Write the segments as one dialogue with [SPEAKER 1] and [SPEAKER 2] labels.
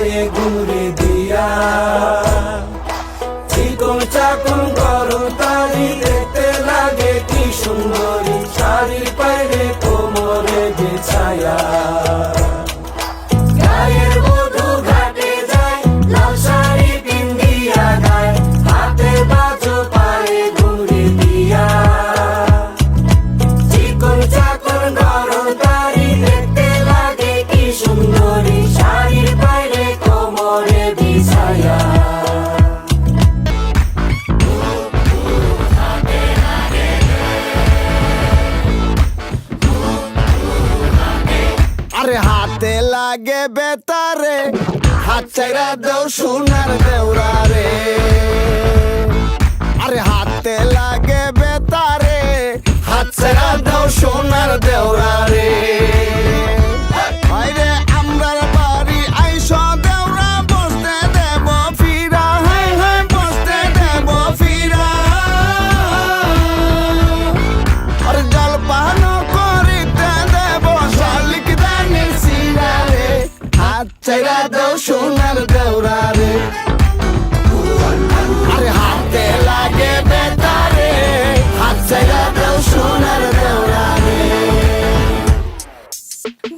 [SPEAKER 1] পায়ে ঘুরে দিয়া চিকন চাকন গরম তারি দেখতে লাগে কি সুন্দরী শাড়ির পায়ে কোমরে বিছায়া গায়ের বধূ ঘাটে যায় লাল শাড়ি পিন্দিয়া গায় হাতে বাজো পায়ে ঘুরে দিয়া চিকন চাকন গরম তারি দেখতে লাগে কি সুন্দরী শাড়ির পায়ে কোমরে বিছায়া
[SPEAKER 2] আরে হাতে লাগে বেতারে হাত চাইরা দেও সোনার দেওরা রে আরে হাতে লাগে বেতারে হাত চাইরা দেও সোনার দেওরা রে আরে আমরার বাড়ি আইস দেওরা বসতে দেব ফিরা হাই হাই বসতে দেব ফিরা আরে জলপান করিতে দেব শালিক দানির সিরা রে হাত চাইরা দেও সোনার দেওরা রে আরে হাতে লাগে বেতারে হাত চাইরা দেও সোনার দেওরা রে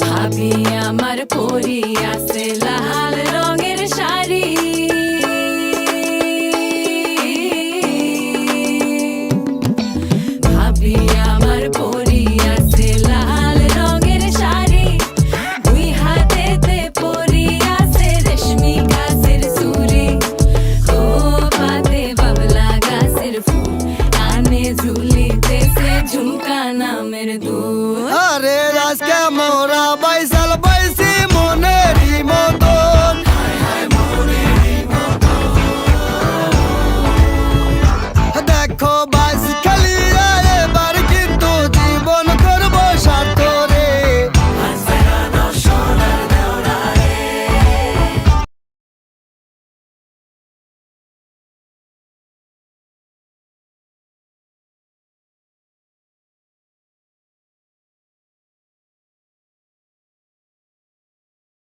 [SPEAKER 3] ভাবি আমার পরি আছে লাল রঙের শাড়ি ভাবি আমার পরি আছে লাল রঙের শাড়ি দুই হাতেতে পরি আছে রেশমি গাছের চুড়ি খোপাতে বাবলা গাছের ফুল কানে ঝুলিতেছে ঝুমকা নামের দুল
[SPEAKER 2] আরে আজকে মোরা বাইসা